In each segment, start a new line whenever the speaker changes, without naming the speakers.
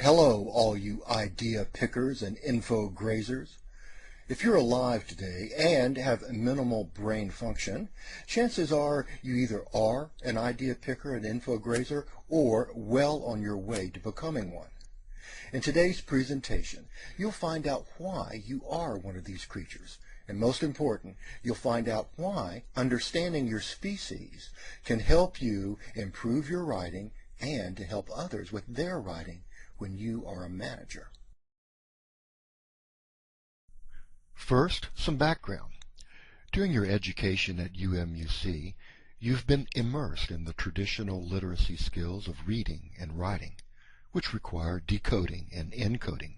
Hello, all you idea pickers and info grazers. If you're alive today and have minimal brain function, chances are you either are an idea picker and info grazer or well on your way to becoming one. In today's presentation, you'll find out why you are one of these creatures. And most important, you'll find out why understanding your species can help you improve your writing and to help others with their writing when you are a manager. First, some background. During your education at UMUC, you've been immersed in the traditional literacy skills of reading and writing, which require decoding and encoding.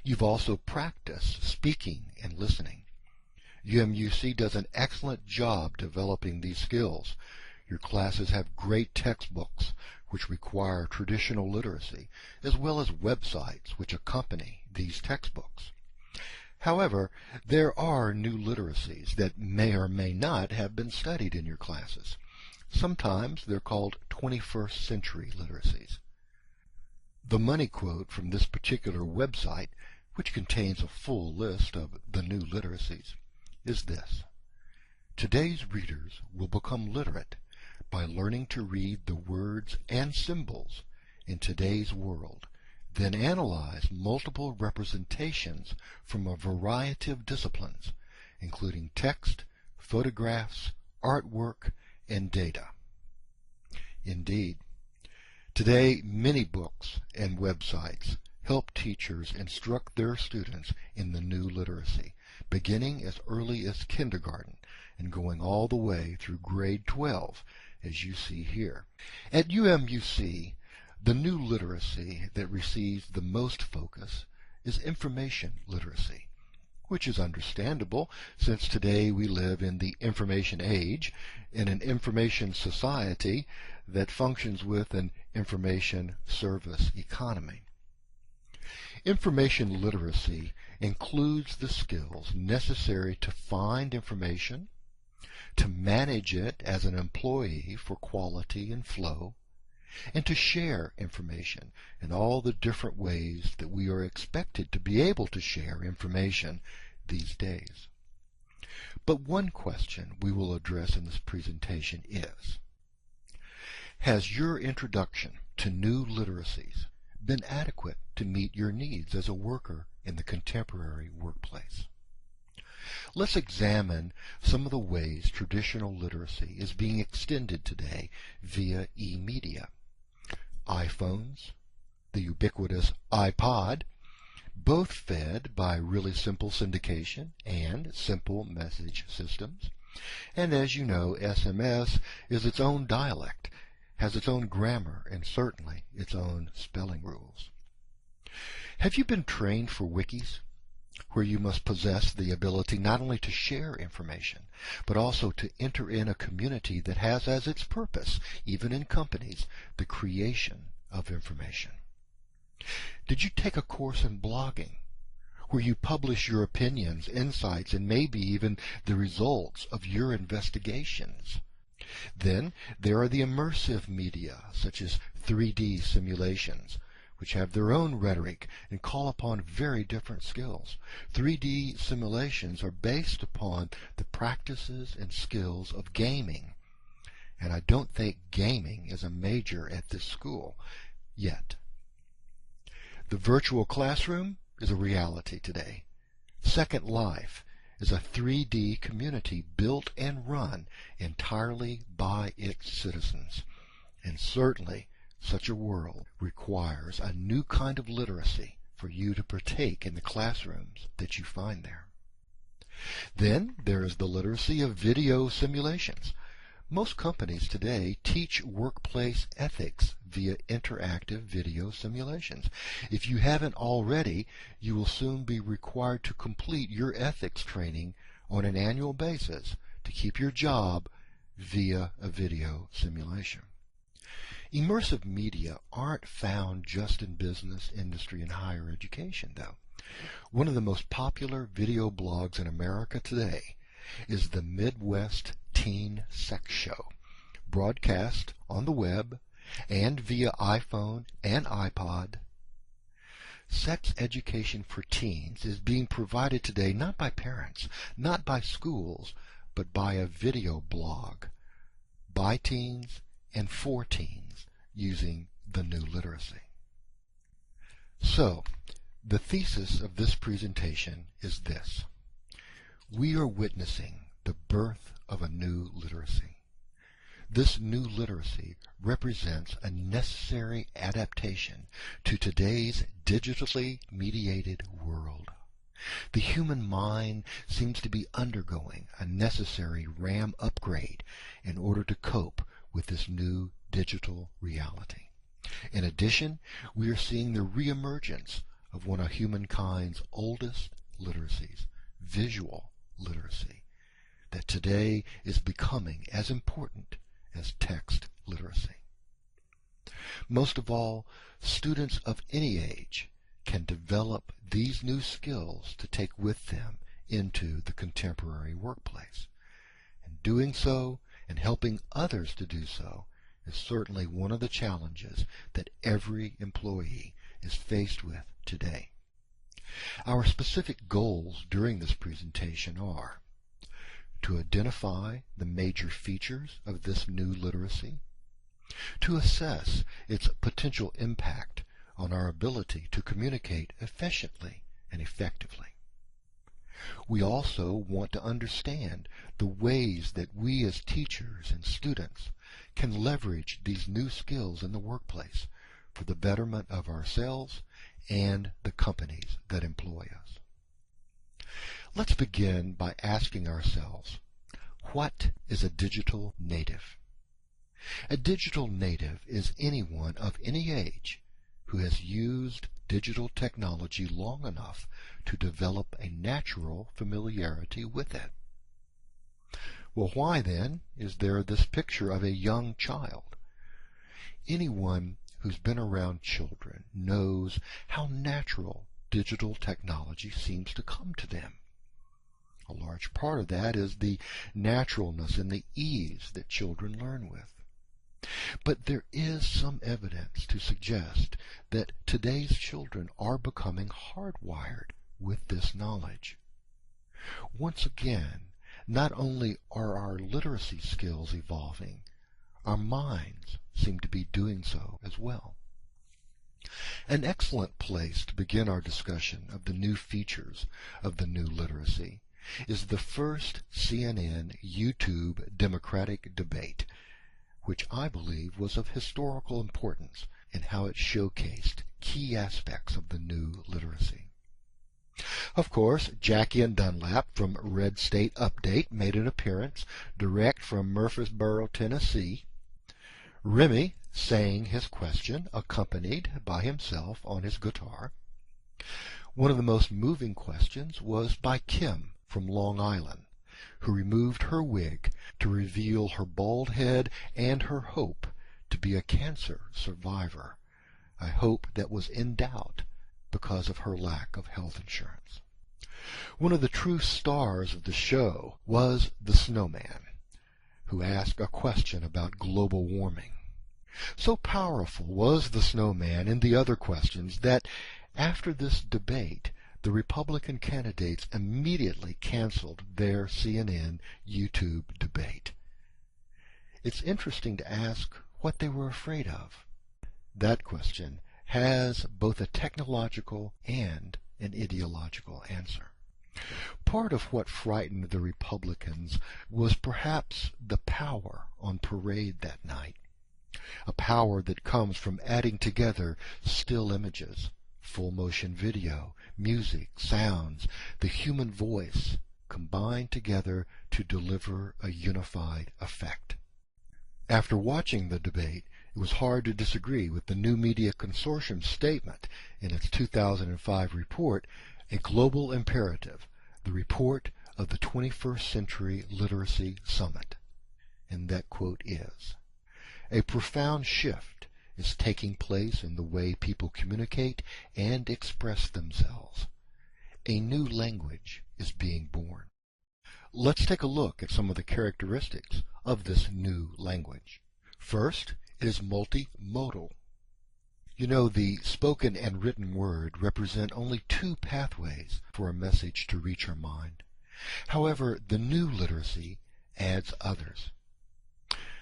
You've also practiced speaking and listening. UMUC does an excellent job developing these skills. Your classes have great textbooks which require traditional literacy, as well as websites which accompany these textbooks. However, there are new literacies that may or may not have been studied in your classes. Sometimes they're called 21st century literacies. The money quote from this particular website, which contains a full list of the new literacies, is this: "Today's readers will become literate by learning to read the words and symbols in today's world, then analyze multiple representations from a variety of disciplines, including text, photographs, artwork, and data." Indeed, today many books and websites help teachers instruct their students in the new literacy, beginning as early as kindergarten and going all the way through grade 12, as you see here. At UMUC, the new literacy that receives the most focus is information literacy, which is understandable since today we live in the information age, in an information society that functions with an information service economy. Information literacy includes the skills necessary to find information, to manage it as an employee for quality and flow, and to share information in all the different ways that we are expected to be able to share information these days. But one question we will address in this presentation is: has your introduction to new literacies been adequate to meet your needs as a worker in the contemporary workplace? Let's examine some of the ways traditional literacy is being extended today via e-media. iPhones, the ubiquitous iPod, both fed by really simple syndication and simple message systems. And as you know, SMS is its own dialect, has its own grammar, and certainly its own spelling rules. Have you been trained for wikis, where you must possess the ability not only to share information, but also to enter in a community that has as its purpose, even in companies, the creation of information? Did you take a course in blogging, where you publish your opinions, insights, and maybe even the results of your investigations? Then there are the immersive media, such as 3D simulations, which have their own rhetoric and call upon very different skills. 3D simulations are based upon the practices and skills of gaming. And I don't think gaming is a major at this school yet. The virtual classroom is a reality today. Second Life is a 3D community built and run entirely by its citizens. And certainly such a world requires a new kind of literacy for you to partake in the classrooms that you find there. Then there is the literacy of video simulations. Most companies today teach workplace ethics via interactive video simulations. If you haven't already, you will soon be required to complete your ethics training on an annual basis to keep your job via a video simulation. Immersive media aren't found just in business, industry, and higher education, though. One of the most popular video blogs in America today is the Midwest Teen Sex Show, broadcast on the web and via iPhone and iPod Sex education for teens is being provided today not by parents, not by schools, but by a video blog, by teens and for teens, using the new literacy. So, the thesis of this presentation is this: we are witnessing the birth of a new literacy. This new literacy represents a necessary adaptation to today's digitally mediated world. The human mind seems to be undergoing a necessary RAM upgrade in order to cope with this new digital reality. In addition, we are seeing the reemergence of one of humankind's oldest literacies, visual literacy, that today is becoming as important as text literacy. Most of all, students of any age can develop these new skills to take with them into the contemporary workplace. And doing so and helping others to do so is certainly one of the challenges that every employee is faced with today. Our specific goals during this presentation are to identify the major features of this new literacy, to assess its potential impact on our ability to communicate efficiently and effectively. We also want to understand the ways that we as teachers and students can leverage these new skills in the workplace for the betterment of ourselves and the companies that employ us. Let's begin by asking ourselves, what is a digital native? A digital native is anyone of any age who has used digital technology long enough to develop a natural familiarity with it. Well, why then is there this picture of a young child? Anyone who's been around children knows how natural digital technology seems to come to them. A large part of that is the naturalness and the ease that children learn with. But there is some evidence to suggest that today's children are becoming hardwired with this knowledge. Once again, not only are our literacy skills evolving, our minds seem to be doing so as well. An excellent place to begin our discussion of the new features of the new literacy is the first CNN YouTube Democratic debate, which I believe was of historical importance in how it showcased key aspects of the new literacy. Of course, Jackie and Dunlap from Red State Update made an appearance, direct from Murfreesboro, Tennessee. Remy sang his question, accompanied by himself on his guitar. One of the most moving questions was by Kim from Long Island, who removed her wig to reveal her bald head and her hope to be a cancer survivor, a hope that was in doubt because of her lack of health insurance. One of the true stars of the show was the snowman, who asked a question about global warming. So powerful was the snowman and the other questions that after this debate, the Republican candidates immediately canceled their CNN YouTube debate. It's interesting to ask what they were afraid of. That question has both a technological and an ideological answer. Part of what frightened the Republicans was perhaps the power on parade that night, a power that comes from adding together still images, full motion video, music, sounds, the human voice, combined together to deliver a unified effect. After watching the debate, it was hard to disagree with the new Media Consortium statement in its 2005 report, A Global Imperative, the report of the 21st Century Literacy Summit. And that quote is, "A profound shift is taking place in the way people communicate and express themselves. A new language is being born." Let's take a look at some of the characteristics of this new language. First, it is multi-modal. You know, the spoken and written word represent only two pathways for a message to reach our mind. However, the new literacy adds others.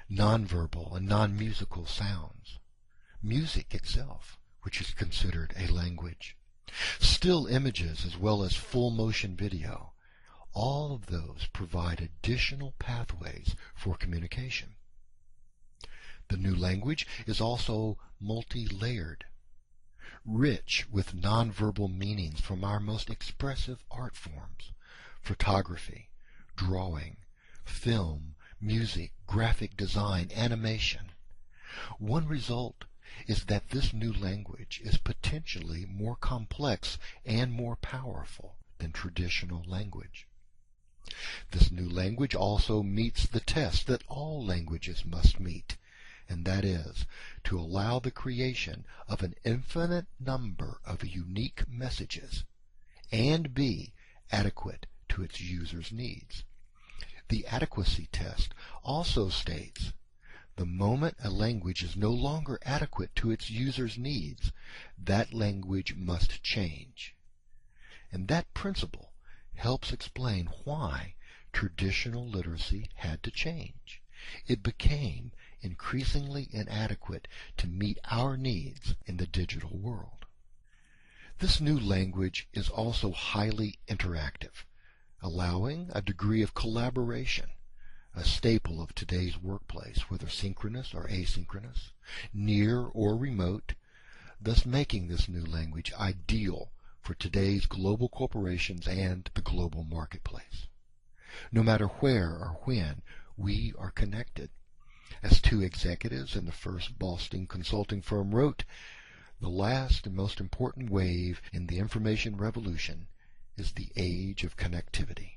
Nonverbal and non-musical sounds. Music itself, which is considered a language. Still images as well as full motion video. All of those provide additional pathways for communication. The new language is also multi-layered, rich with nonverbal meanings from our most expressive art forms: photography, drawing, film, music, graphic design, animation. One result is that this new language is potentially more complex and more powerful than traditional language. This new language also meets the test that all languages must meet, and that is to allow the creation of an infinite number of unique messages and be adequate to its users' needs. The adequacy test also states the moment a language is no longer adequate to its users' needs, that language must change. And that principle helps explain why traditional literacy had to change. It became increasingly inadequate to meet our needs in the digital world. This new language is also highly interactive, allowing a degree of collaboration, a staple of today's workplace, whether synchronous or asynchronous, near or remote, thus making this new language ideal for today's global corporations and the global marketplace. No matter where or when, we are connected. As two executives in the first Boston consulting firm wrote, the last and most important wave in the information revolution is the age of connectivity.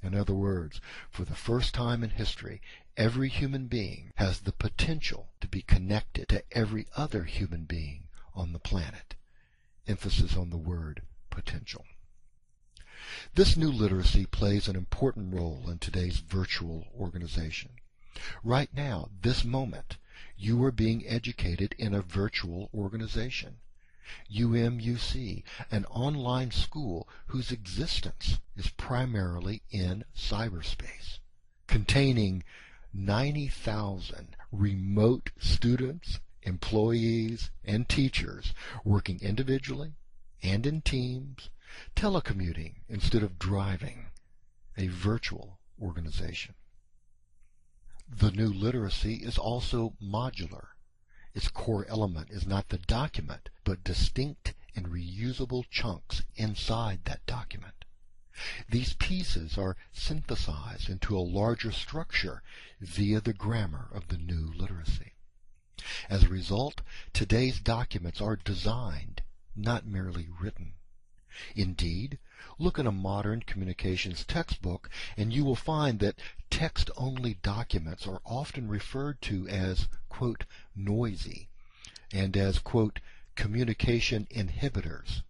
In other words, for the first time in history, every human being has the potential to be connected to every other human being on the planet. Emphasis on the word potential. This new literacy plays an important role in today's virtual organization. Right now, this moment, you are being educated in a virtual organization. UMUC, an online school whose existence is primarily in cyberspace, containing 90,000 remote students, employees, and teachers working individually and in teams, telecommuting instead of driving, a virtual organization. The new literacy is also modular. Its core element is not the document, but distinct and reusable chunks inside that document. These pieces are synthesized into a larger structure via the grammar of the new literacy. As a result, today's documents are designed, not merely written. Indeed, look in a modern communications textbook and you will find that text-only documents are often referred to as, quote, noisy, and as, quote, communication inhibitors.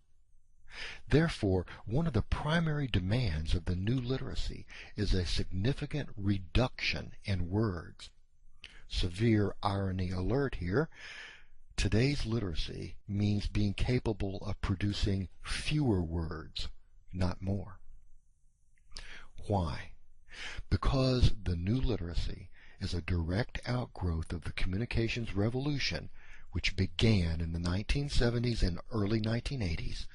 Therefore, one of the primary demands of the new literacy is a significant reduction in words. Severe irony alert here. Today's literacy means being capable of producing fewer words, not more. Why? Because the new literacy is a direct outgrowth of the communications revolution which began in the 1970s and early 1980s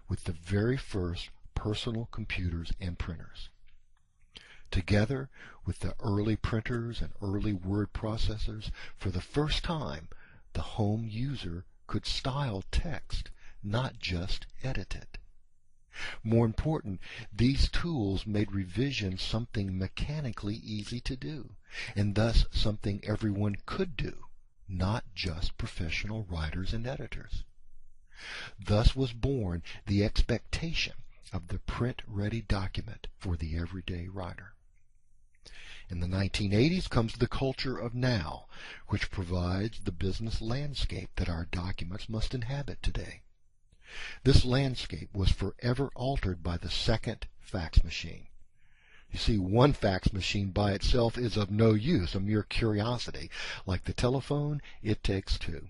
with the very first personal computers and printers. Together with the early printers and early word processors, for the first time, the home user could style text, not just edit it. More important, these tools made revision something mechanically easy to do, and thus something everyone could do, not just professional writers and editors. Thus was born the expectation of the print-ready document for the everyday writer. In the 1980s comes the culture of now, which provides the business landscape that our documents must inhabit today. This landscape was forever altered by the second fax machine. You see, one fax machine by itself is of no use, a mere curiosity. Like the telephone, it takes two.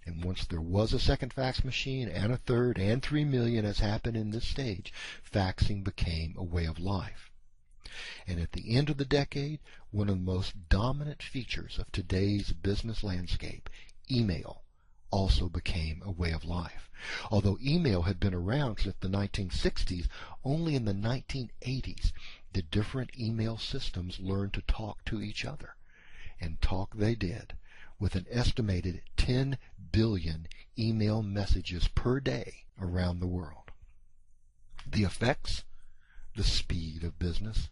And once there was a second fax machine, and a third, and 3 million, as happened in this stage, faxing became a way of life. And at the end of the decade, one of the most dominant features of today's business landscape, email, also became a way of life. Although email had been around since the 1960s, only in the 1980s did different email systems learn to talk to each other. And talk they did, with an estimated 10 billion email messages per day around the world. The effects? The speed of business.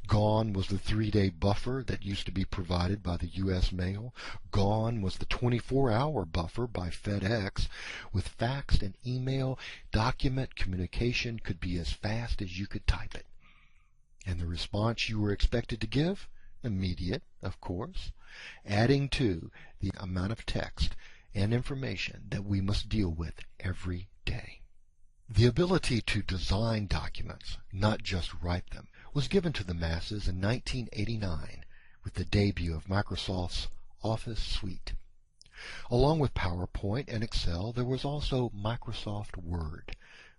Gone was the 3-day buffer that used to be provided by the U.S. Mail. Gone was the 24-hour buffer by FedEx. With fax and email, document communication could be as fast as you could type it. And the response you were expected to give? Immediate, of course, adding to the amount of text and information that we must deal with every day. The ability to design documents, not just write them, was given to the masses in 1989 with the debut of Microsoft's Office Suite. Along with PowerPoint and Excel, there was also Microsoft Word,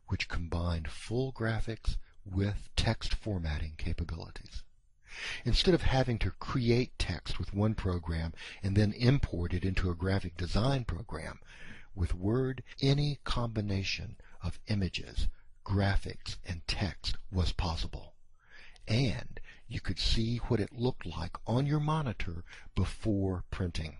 which combined full graphics with text formatting capabilities. Instead of having to create text with one program and then import it into a graphic design program, with Word, any combination of images, graphics, and text was possible. And you could see what it looked like on your monitor before printing.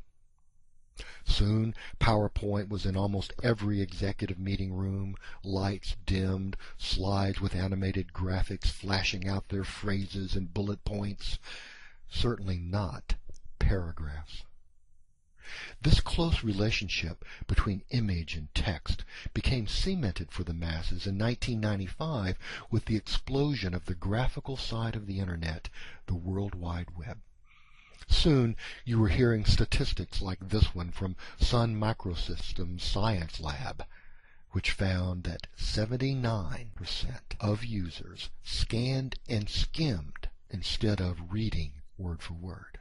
Soon, PowerPoint was in almost every executive meeting room, lights dimmed, slides with animated graphics flashing out their phrases and bullet points. Certainly not paragraphs. This close relationship between image and text became cemented for the masses in 1995 with the explosion of the graphical side of the Internet, the World Wide Web. Soon you were hearing statistics like this one from Sun Microsystems Science Lab, which found that 79% of users scanned and skimmed instead of reading word for word.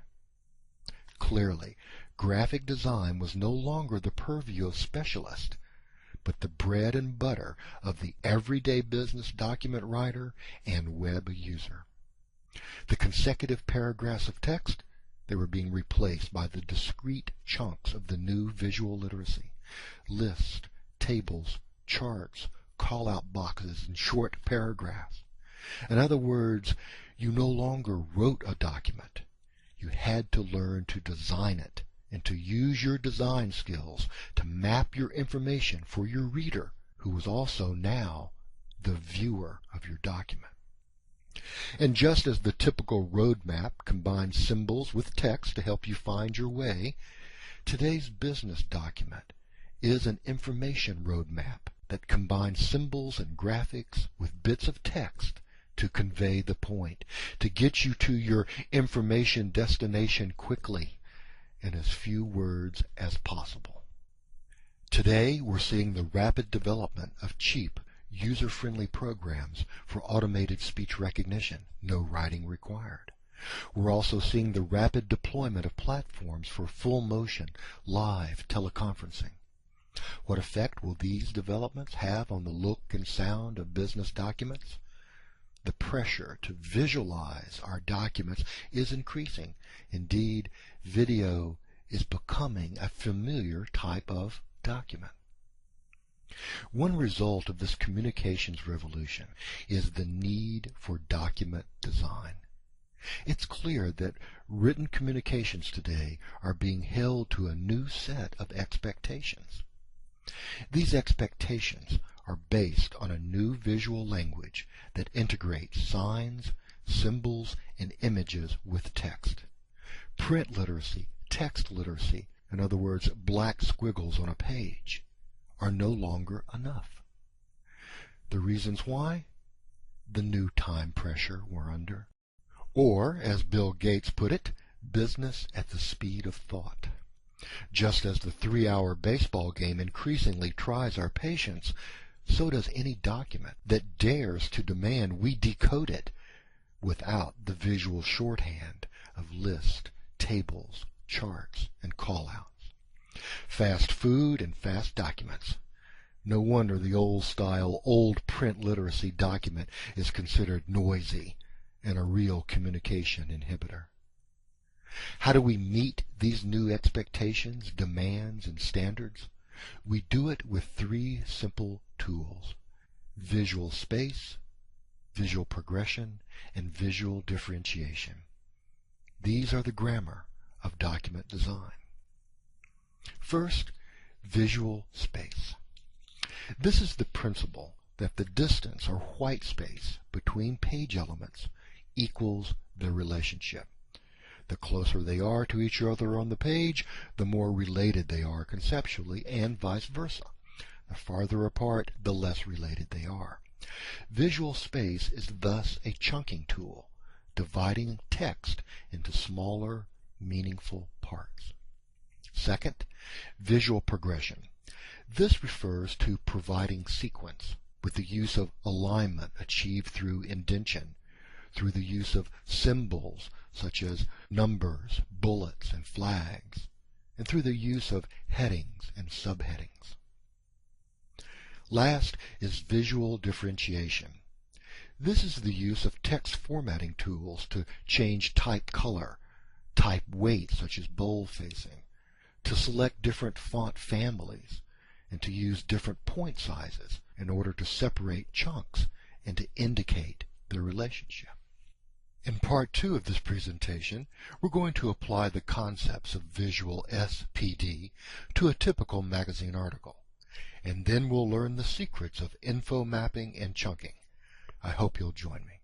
Clearly, graphic design was no longer the purview of specialists, but the bread and butter of the everyday business document writer and web user. The consecutive paragraphs of text, they were being replaced by the discrete chunks of the new visual literacy. Lists, tables, charts, call-out boxes, and short paragraphs. In other words, you no longer wrote a document. You had to learn to design it and to use your design skills to map your information for your reader, who was also now the viewer of your document. And just as the typical roadmap combines symbols with text to help you find your way, today's business document is an information roadmap that combines symbols and graphics with bits of text to convey the point, to get you to your information destination quickly in as few words as possible. Today, we're seeing the rapid development of cheap, user-friendly programs for automated speech recognition, no writing required. We're also seeing the rapid deployment of platforms for full-motion, live teleconferencing. What effect will these developments have on the look and sound of business documents? The pressure to visualize our documents is increasing. Indeed, video is becoming a familiar type of document. One result of this communications revolution is the need for document design. It's clear that written communications today are being held to a new set of expectations. These expectations are based on a new visual language that integrates signs, symbols, and images with text. Print literacy, text literacy, in other words, black squiggles on a page, are no longer enough. The reasons why? The new time pressure we're under. Or, as Bill Gates put it, business at the speed of thought. Just as the 3-hour baseball game increasingly tries our patience, so does any document that dares to demand we decode it without the visual shorthand of lists, tables, charts, and call-outs. Fast food and fast documents. No wonder the old-style, old print literacy document is considered noisy and a real communication inhibitor. How do we meet these new expectations, demands, and standards? We do it with three simple tools: visual space, visual progression, and visual differentiation. These are the grammar of document design. First, visual space. This is the principle that the distance or white space between page elements equals their relationship. The closer they are to each other on the page, the more related they are conceptually, and vice versa. The farther apart, the less related they are. Visual space is thus a chunking tool, dividing text into smaller, meaningful parts. Second, visual progression. This refers to providing sequence with the use of alignment achieved through indentation, through the use of symbols such as numbers, bullets, and flags, and through the use of headings and subheadings. Last is visual differentiation. This is the use of text formatting tools to change type color, type weight such as bold facing, to select different font families, and to use different point sizes in order to separate chunks and to indicate their relationship. In part 2 of this presentation, we're going to apply the concepts of visual SPD to a typical magazine article, and then we'll learn the secrets of info mapping and chunking. I hope you'll join me.